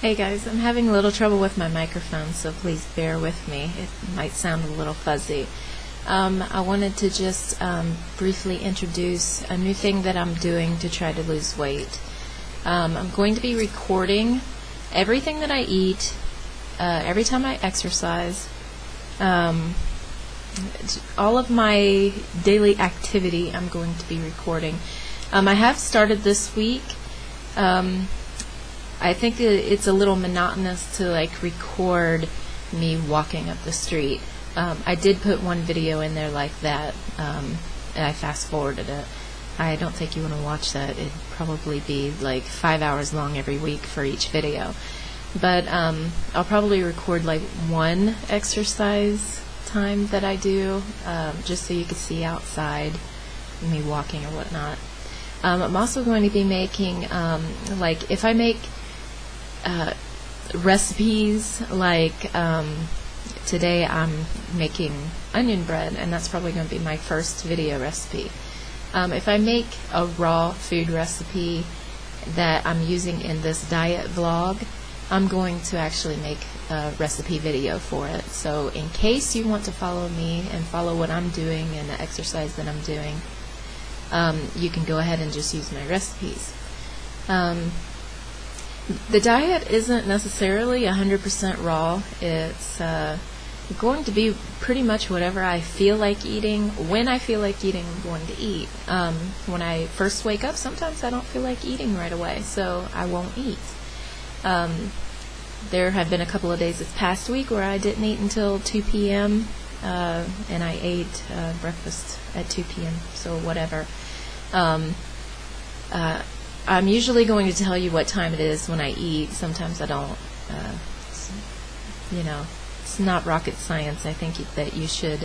Hey guys, I'm having a little trouble with my microphone, so please bear with me. It might sound a little fuzzy. I wanted to just briefly introduce a new thing that I'm doing to try to lose weight. I'm going to be recording everything that I eat, every time I exercise, all of my daily activity I'm going to be recording. I have started this week. I think it's a little monotonous to record me walking up the street. I did put one video in there like that, and I fast forwarded it. I don't think you want to watch that. It'd probably be like 5 hours long every week for each video. But I'll probably record one exercise time that I do, just so you can see outside me walking or whatnot. I'm also going to be making, if I make recipes, today I'm making onion bread, and that's probably going to be my first video recipe. If I make a raw food recipe that I'm using in this diet vlog, I'm going to actually make a recipe video for it. So in case you want to follow me and follow what I'm doing and the exercise that I'm doing, you can go ahead and just use my recipes. The diet isn't necessarily 100% raw. It's going to be pretty much whatever I feel like eating. When I feel like eating, I'm going to eat. When I first wake up, sometimes I don't feel like eating right away, so I won't eat. There have been a couple of days this past week where I didn't eat until 2 p.m., and I ate breakfast at 2 p.m., so whatever. I'm usually going to tell you what time it is when I eat. Sometimes I don't. It's not rocket science. I think that you should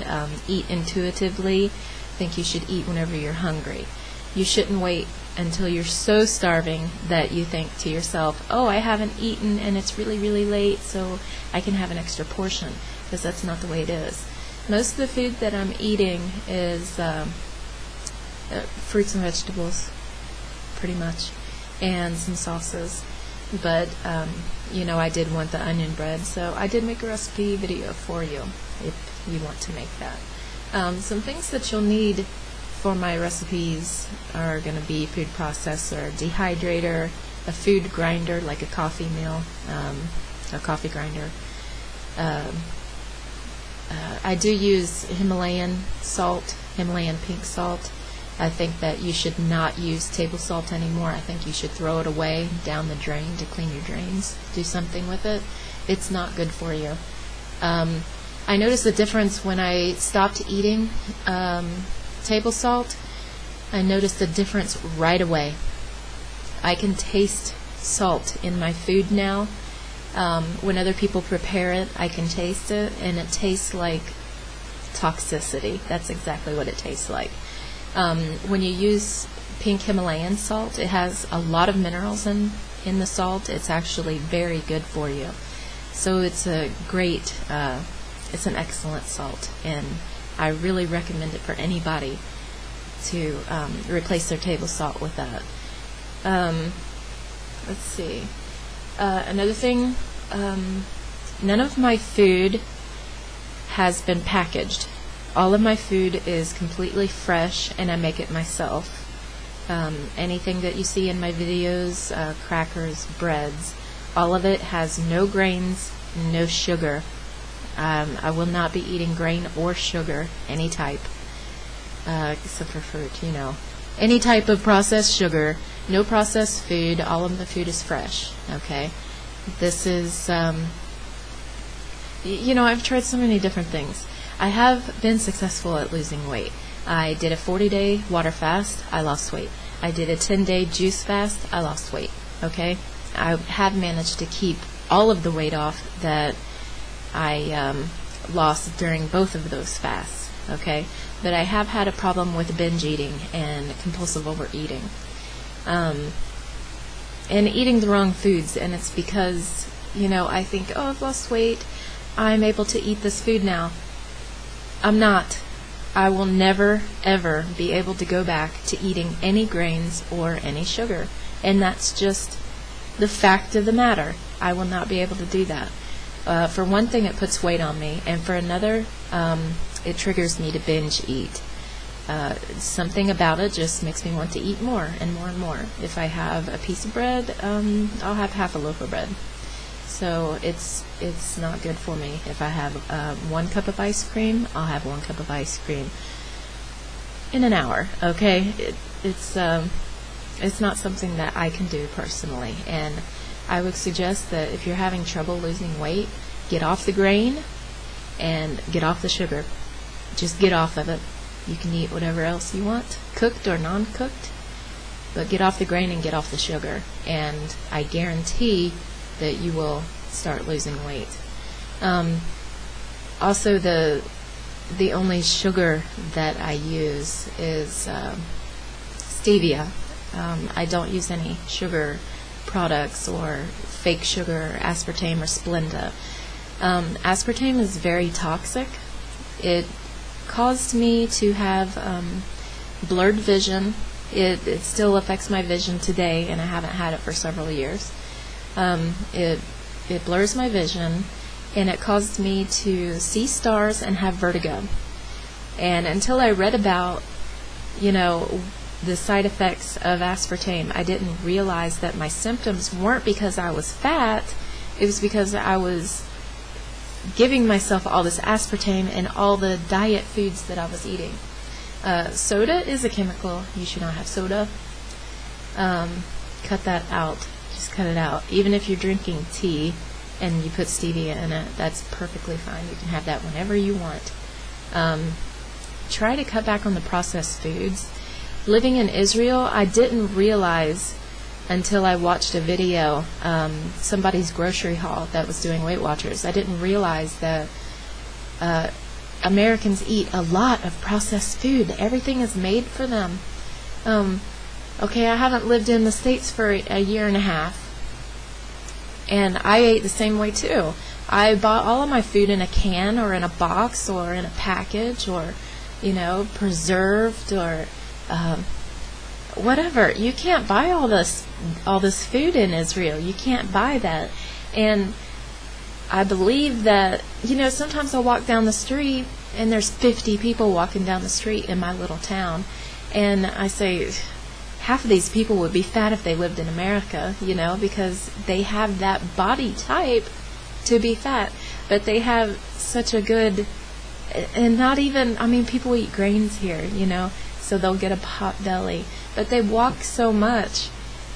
eat intuitively. I think you should eat whenever you're hungry. You shouldn't wait until you're so starving that you think to yourself, oh, I haven't eaten and it's really, really late, so I can have an extra portion, because that's not the way it is. Most of the food that I'm eating is fruits and vegetables, pretty much, and some sauces. But I did want the onion bread, so I did make a recipe video for you if you want to make that. Some things that you'll need for my recipes are going to be food processor, dehydrator, a food grinder like a coffee mill, a coffee grinder. I do use Himalayan salt, Himalayan pink salt. I think that you should not use table salt anymore. I think you should throw it away down the drain to clean your drains. Do something with it. It's not good for you. I noticed a difference when I stopped eating table salt. I noticed a difference right away. I can taste salt in my food now. When other people prepare it, I can taste it, and it tastes like toxicity. That's exactly what it tastes like. When you use pink Himalayan salt, it has a lot of minerals in the salt. It's actually very good for you. So it's a great, it's an excellent salt, and I really recommend it for anybody to replace their table salt with that. Let's see. Another thing, none of my food has been packaged. All of my food is completely fresh, and I make it myself. Anything that you see in my videos, crackers, breads, all of it has no grains, no sugar. I will not be eating grain or sugar, any type, except for fruit, Any type of processed sugar, no processed food, all of the food is fresh, okay? This is, I've tried so many different things. I have been successful at losing weight. I did a 40-day water fast. I lost weight. I did a 10-day juice fast. I lost weight. Okay? I have managed to keep all of the weight off that I lost during both of those fasts. Okay? But I have had a problem with binge eating and compulsive overeating. And eating the wrong foods. And it's because, I think, oh, I've lost weight. I'm able to eat this food now. I'm not. I will never, ever be able to go back to eating any grains or any sugar. And that's just the fact of the matter. I will not be able to do that. For one thing, it puts weight on me, and for another, it triggers me to binge eat. Something about it just makes me want to eat more and more and more. If I have a piece of bread, I'll have half a loaf of bread. So it's not good for me. If I have 1 cup of ice cream, I'll have 1 cup of ice cream in an hour. Okay, it's not something that I can do personally, and I would suggest that if you're having trouble losing weight, get off the grain and get off the sugar. Just get off of it. You can eat whatever else you want, cooked or non-cooked, but get off the grain and get off the sugar, and I guarantee that you will start losing weight. Also, the only sugar that I use is stevia. I don't use any sugar products or fake sugar, aspartame or Splenda. Aspartame is very toxic. It caused me to have blurred vision. It still affects my vision today, and I haven't had it for several years. It blurs my vision, and it caused me to see stars and have vertigo. And until I read about, the side effects of aspartame, I didn't realize that my symptoms weren't because I was fat. It was because I was giving myself all this aspartame and all the diet foods that I was eating. Soda is a chemical. You should not have soda. Cut that out. Just cut it out. Even if you're drinking tea and you put stevia in it, that's perfectly fine. You can have that whenever you want. Try to cut back on the processed foods. Living in Israel, I didn't realize until I watched a video, somebody's grocery haul that was doing Weight Watchers. I didn't realize that Americans eat a lot of processed food. Everything is made for them. Okay, I haven't lived in the States for a year and a half, and I ate the same way too. I bought all of my food in a can or in a box or in a package or, preserved or whatever. You can't buy all this food in Israel. You can't buy that. And I believe that, sometimes I'll walk down the street and there's 50 people walking down the street in my little town, and I say, half of these people would be fat if they lived in America, because they have that body type to be fat, but they have such a good, and not even, people eat grains here, so they'll get a pot belly, but they walk so much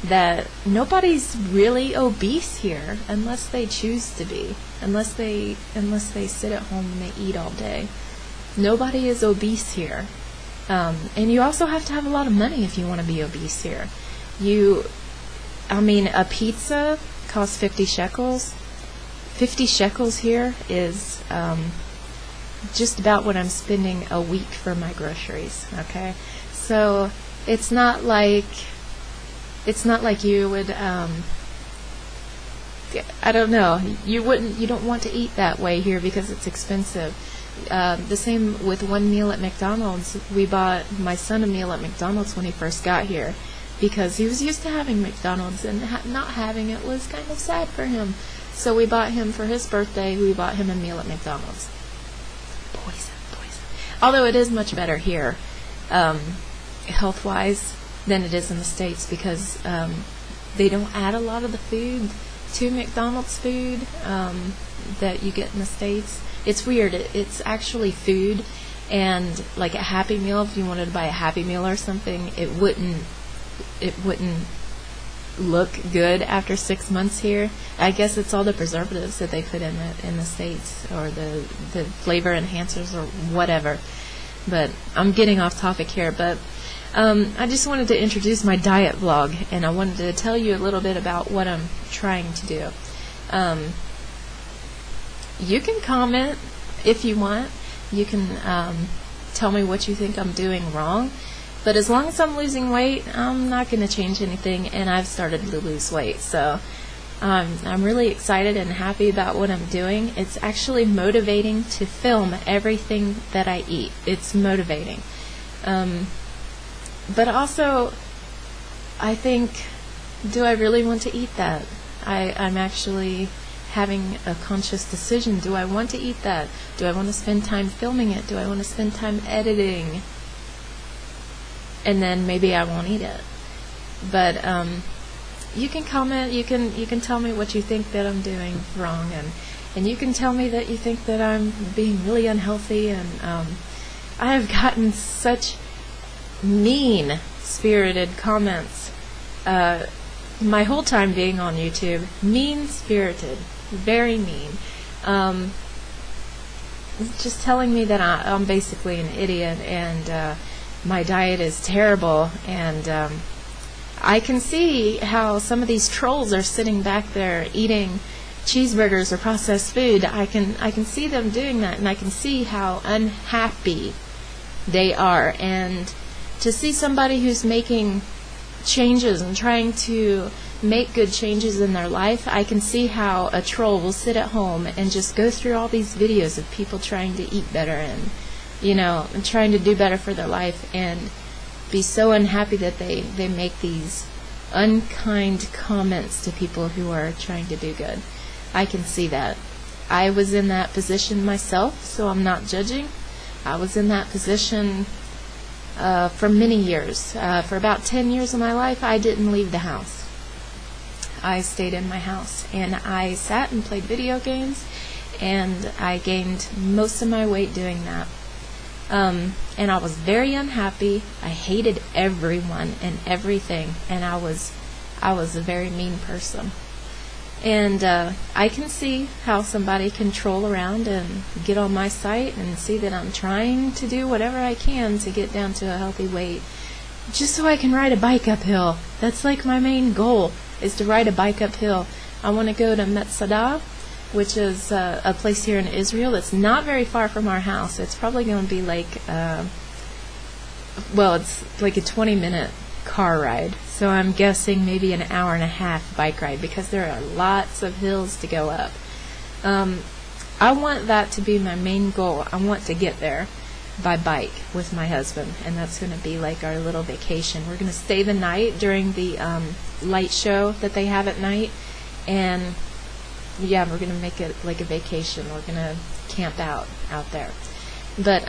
that nobody's really obese here unless they choose to be, unless they sit at home and they eat all day. Nobody is obese here. And you also have to have a lot of money if you want to be obese here. A pizza costs 50 shekels. 50 shekels here is just about what I'm spending a week for my groceries. Okay, so it's not like you would. I don't know. You don't want to eat that way here because it's expensive. The same with one meal at McDonald's. We bought my son a meal at McDonald's when he first got here because he was used to having McDonald's, and not having it was kind of sad for him. So we bought him, for his birthday, we bought him a meal at McDonald's. Poison. Although it is much better here, health-wise, than it is in the States because they don't add a lot of the food to McDonald's food that you get in the States. It's weird. It's actually food, and like a Happy Meal, if you wanted to buy a Happy Meal or something, it wouldn't look good after 6 months here. I guess it's all the preservatives that they put in the States, or the flavor enhancers or whatever. But I'm getting off topic here. But I just wanted to introduce my diet vlog, and I wanted to tell you a little bit about what I'm trying to do. You can comment if you want. You can tell me what you think I'm doing wrong. But as long as I'm losing weight, I'm not going to change anything, and I've started to lose weight. So I'm really excited and happy about what I'm doing. It's actually motivating to film everything that I eat. It's motivating. But also, I think, do I really want to eat that? I'm actually having a conscious decision. Do I want to eat that? Do I want to spend time filming it? Do I want to spend time editing? And then maybe I won't eat it. But you can comment, you can tell me what you think that I'm doing wrong, and you can tell me that you think that I'm being really unhealthy, and I have gotten such mean-spirited comments my whole time being on YouTube. Mean-spirited, very mean. Just telling me that I'm basically an idiot, and my diet is terrible, and I can see how some of these trolls are sitting back there eating cheeseburgers or processed food. I can see them doing that, and I can see how unhappy they are. And to see somebody who's making changes and trying to make good changes in their life, I can see how a troll will sit at home and just go through all these videos of people trying to eat better and, and trying to do better for their life, and be so unhappy that they make these unkind comments to people who are trying to do good. I can see that. I was in that position myself, so I'm not judging. I was in that position for many years. For about 10 years of my life, I didn't leave the house. I stayed in my house, and I sat and played video games, and I gained most of my weight doing that. And I was very unhappy. I hated everyone and everything, and I was a very mean person. And I can see how somebody can troll around and get on my site and see that I'm trying to do whatever I can to get down to a healthy weight, just so I can ride a bike uphill. That's like my main goal, is to ride a bike uphill. I want to go to Metzadah, which is a place here in Israel. It's not very far from our house. It's probably going to be like, it's like a 20-minute car ride. So I'm guessing maybe an hour and a half bike ride, because there are lots of hills to go up. I want that to be my main goal. I want to get there by bike with my husband, and that's going to be like our little vacation. We're going to stay the night during the light show that they have at night, and yeah, we're going to make it like a vacation. We're going to camp out there. But,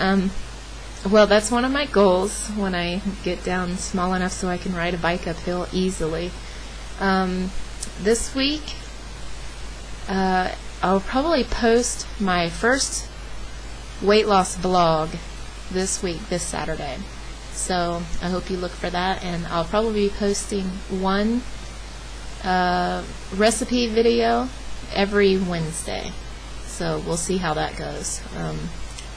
that's one of my goals when I get down small enough so I can ride a bike uphill easily. This week, I'll probably post my first weight loss vlog this week, this Saturday. So I hope you look for that, and I'll probably be posting one recipe video every Wednesday. So we'll see how that goes.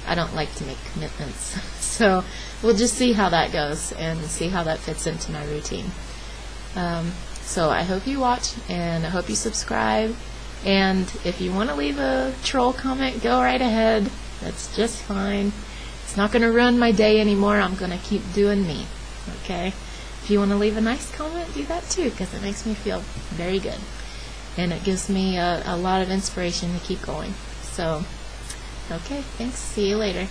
I don't like to make commitments, so we'll just see how that goes and see how that fits into my routine. So I hope you watch, and I hope you subscribe, and if you want to leave a troll comment, go right ahead. That's just fine. It's not going to ruin my day anymore. I'm going to keep doing me. Okay? If you want to leave a nice comment, do that too, because it makes me feel very good. And it gives me a lot of inspiration to keep going. So, okay, thanks. See you later.